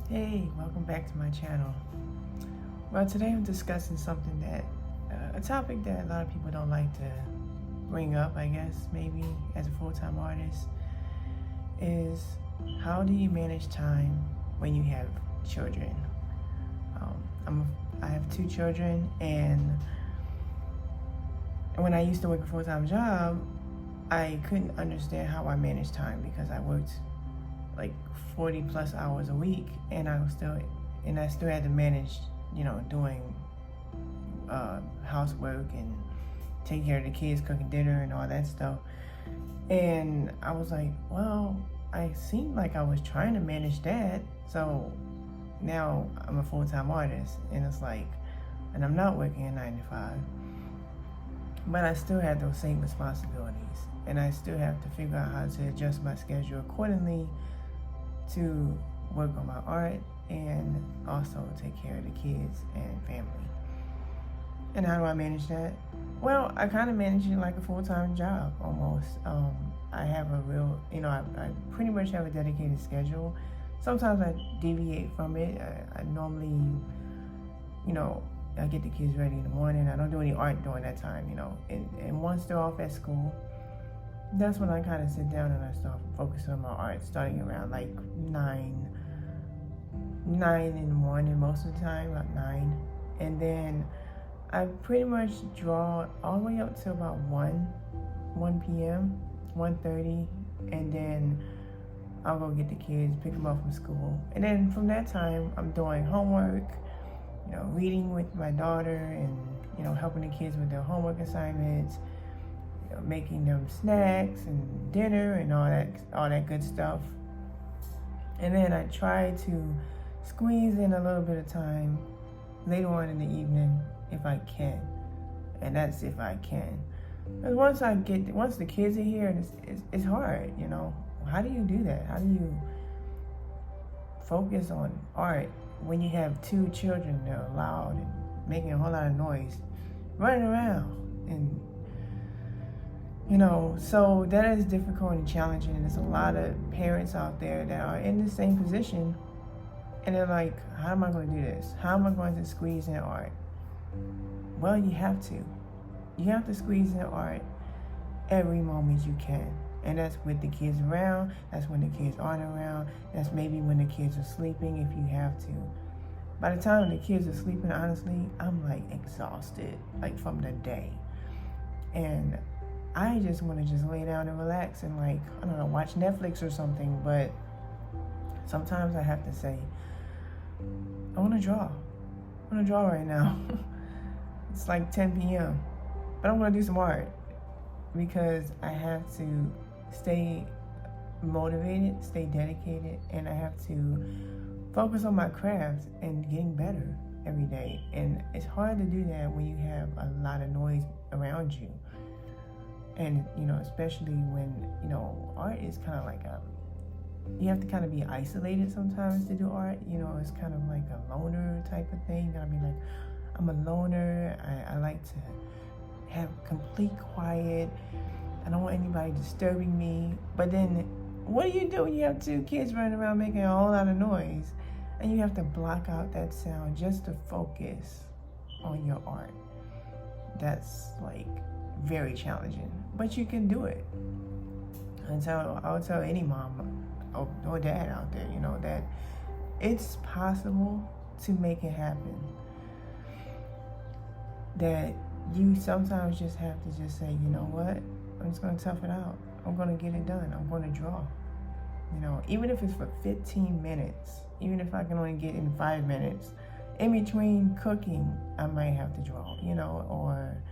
Hey, welcome back to my channel. Well, today I'm discussing something that, a topic that a lot of people don't like to bring up, I guess, maybe as a full-time artist, is how do you manage time when you have children? I have 2 children, and when I used to work a full-time job, I couldn't understand how I managed time because I worked like 40 plus hours a week, and I still had to manage, doing housework and taking care of the kids, cooking dinner and all that stuff. And I was like, well, I seemed like I was trying to manage that, so now I'm a full-time artist, and it's like, and I'm not working a 9 to 5, but I still have those same responsibilities, and I still have to figure out how to adjust my schedule accordingly to work on my art and also take care of the kids and family. And how do I manage that? Well, I kind of manage it like a full-time job almost. I have a real, I pretty much have a dedicated schedule. Sometimes I deviate from it. I normally, I get the kids ready in the morning. I don't do any art during that time, and once they're off at school, that's when I kind of sit down and I start focusing on my art, starting around like 9 in the morning most of the time, about 9. And then I pretty much draw all the way up to about 1 p.m., 1:30, and then I'll go get the kids, pick them up from school. And then from that time, I'm doing homework, reading with my daughter and, helping the kids with their homework assignments, making them snacks and dinner and all that good stuff. And then I try to squeeze in a little bit of time later on in the evening if I can, and that's if I can. Because once the kids are here, it's hard, How do you do that? How do you focus on art when you have 2 children that are loud and making a whole lot of noise, running around and so that is difficult and challenging, and there's a lot of parents out there that are in the same position, and they're like, how am I going to do this? How am I going to squeeze in art? Well, you have to. You have to squeeze in art every moment you can, and that's with the kids around, that's when the kids aren't around, that's maybe when the kids are sleeping if you have to. By the time the kids are sleeping, honestly, I'm like exhausted, like from the day. And I just want to just lay down and relax and watch Netflix or something. But sometimes I have to say, I want to draw. I want to draw right now. It's like 10 p.m. But I'm going to do some art because I have to stay motivated, stay dedicated, and I have to focus on my craft and getting better every day. And it's hard to do that when you have a lot of noise around you. And, especially when, art is kind of like you have to kind of be isolated sometimes to do art. It's kind of like a loner type of thing. You gotta be like, I'm a loner. I like to have complete quiet. I don't want anybody disturbing me. But then what do you do when you have 2 kids running around making a whole lot of noise? And you have to block out that sound just to focus on your art. That's like very challenging, but you can do it. And so I'll tell any mom or dad out there, that it's possible to make it happen. That you sometimes just have to just say, you know what, I'm just going to tough it out. I'm going to get it done. I'm going to draw. Even if it's for 15 minutes, even if I can only get in 5 minutes, in between cooking, I might have to draw, or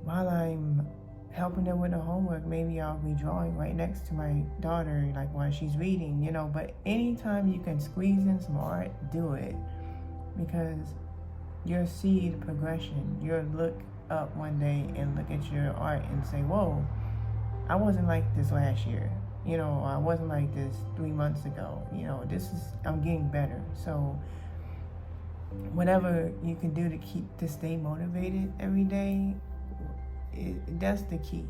while I'm helping them with the homework, maybe I'll be drawing right next to my daughter, like while she's reading, But anytime you can squeeze in some art, do it. Because you'll see the progression. You'll look up one day and look at your art and say, whoa, I wasn't like this last year. I wasn't like this 3 months ago. I'm getting better. So whatever you can do to stay motivated every day, that's the key.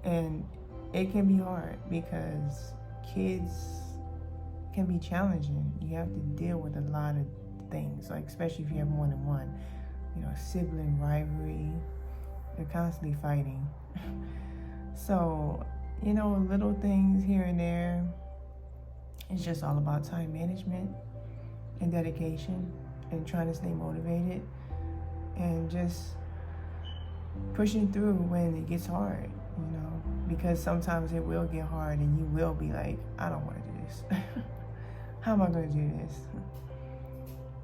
And it can be hard because kids can be challenging. You have to deal with a lot of things, like especially if you have more than one. Sibling rivalry, they're constantly fighting. So, little things here and there. It's just all about time management and dedication and trying to stay motivated and just pushing through when it gets hard, because sometimes it will get hard and you will be like, I don't want to do this. How am I going to do this?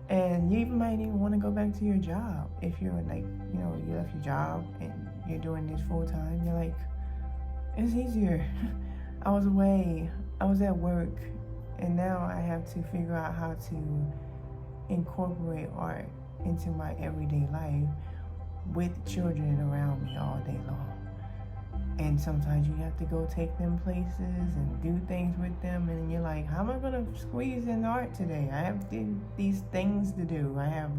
And you even might even want to go back to your job. If you're like, you left your job and you're doing this full time, you're like, it's easier. I was away, I was at work, and now I have to figure out how to incorporate art into my everyday life with children around me all day long. And sometimes you have to go take them places and do things with them, and you're like, how am I gonna squeeze in art today? I have these things to do. I have,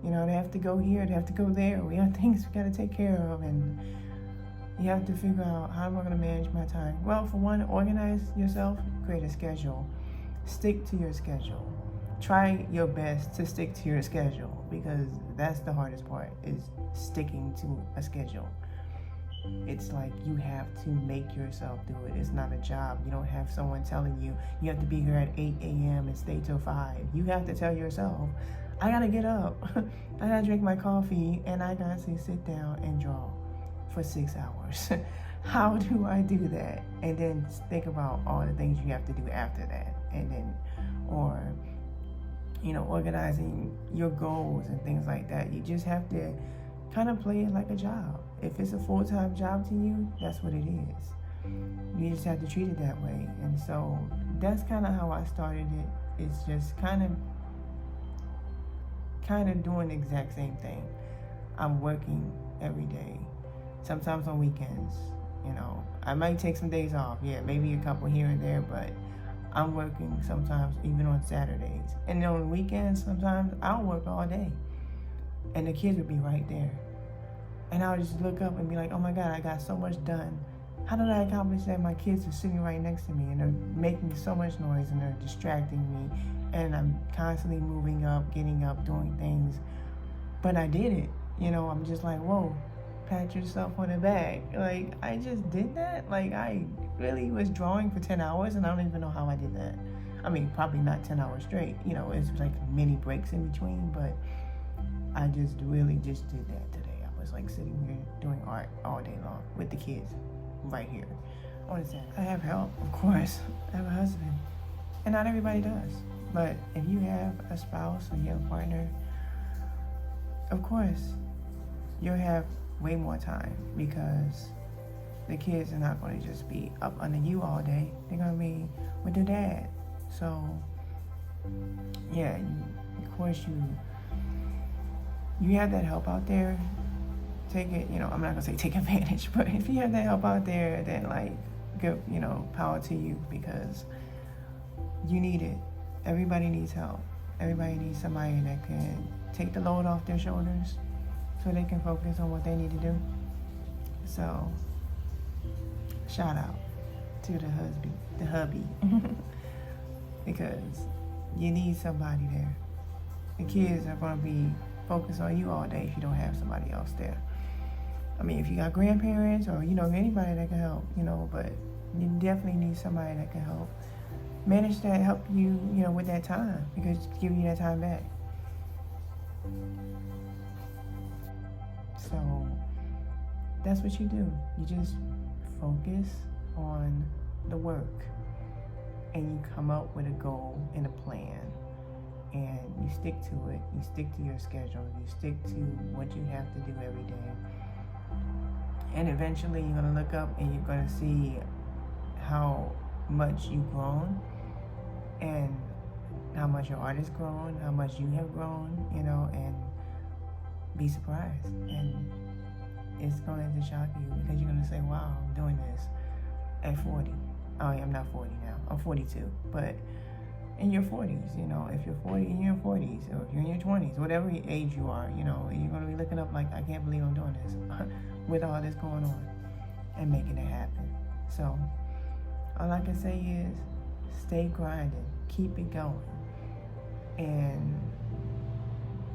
they have to go here, they have to go there. We have things we gotta take care of, and you have to figure out, how am I gonna manage my time? Well, for one, organize yourself, create a schedule. Stick to your schedule. Try your best to stick to your schedule, because that's the hardest part, is sticking to a schedule. It's like you have to make yourself do it. It's not a job. You don't have someone telling you, you have to be here at 8 a.m. and stay till 5. You have to tell yourself, I gotta get up. I gotta drink my coffee, and I gotta sit down and draw for 6 hours. How do I do that? And then think about all the things you have to do after that. And then, or, organizing your goals and things like that. You just have to kind of play it like a job. If it's a full-time job to you, that's what it is. You just have to treat it that way. And so that's kind of how I started it. It's just kind of doing the exact same thing. I'm working every day, sometimes on weekends. I might take some days off, maybe a couple here and there, but I'm working sometimes even on Saturdays. And then on weekends, sometimes I'll work all day, and the kids would be right there. And I'll just look up and be like, oh my God, I got so much done. How did I accomplish that? My kids are sitting right next to me, and they're making so much noise, and they're distracting me, and I'm constantly moving up, getting up, doing things. But I did it. I'm just like, whoa, pat yourself on the back. Like, I just did that? Like, I really was drawing for 10 hours, and I don't even know how I did that. I mean, probably not 10 hours straight. It's like many breaks in between, but I just really just did that today. I was like sitting here doing art all day long with the kids right here on the Saturday. I have help, of course. I have a husband, and not everybody does. But if you have a spouse or you have a partner, of course, you'll have way more time, because the kids are not going to just be up under you all day. They're going to be with their dad. So, of course, you have that help out there. Take it, I'm not going to say take advantage, but if you have that help out there, then good, power to you, because you need it. Everybody needs help. Everybody needs somebody that can take the load off their shoulders so they can focus on what they need to do. So, shout out to the hubby, because you need somebody there. The kids are going to be focused on you all day if you don't have somebody else there. I mean, if you got grandparents or, anybody that can help, but you definitely need somebody that can help manage that, help you, with that time, because it's giving you that time back. So that's what you do. You just focus on the work, and you come up with a goal and a plan, and you stick to it. You stick to your schedule. You stick to what you have to do every day. And eventually you're going to look up and you're going to see how much you've grown and how much your art has grown, how much you have grown, you know, and be surprised. And it's going to shock you because you're going to say, wow, I'm doing this at 40. Oh, I'm not 40 now. I'm 42. But in your 40s, you know, if you're 40 in your 40s, or if you're in your 20s, whatever age you are, you know, you're going to be looking up like, I can't believe I'm doing this with all this going on and making it happen. So all I can say is stay grinding, keep it going, and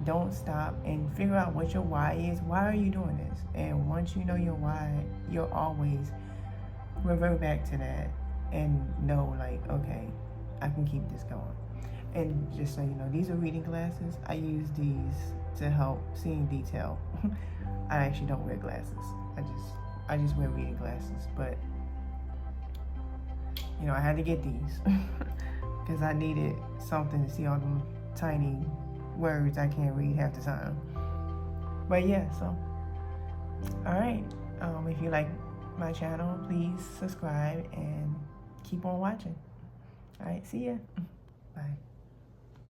don't stop, and figure out what your why is. Why are you doing this? And once you know your why, you'll always revert back to that and know, like, okay, I can keep this going. And just so you know, these are reading glasses. I use these to help see in detail. I actually don't wear glasses. I just wear reading glasses. But you know, I had to get these because I needed something to see all them tiny words I can't read half the time. But yeah, so all right. If you like my channel, please subscribe and keep on watching. All right, see ya. Bye.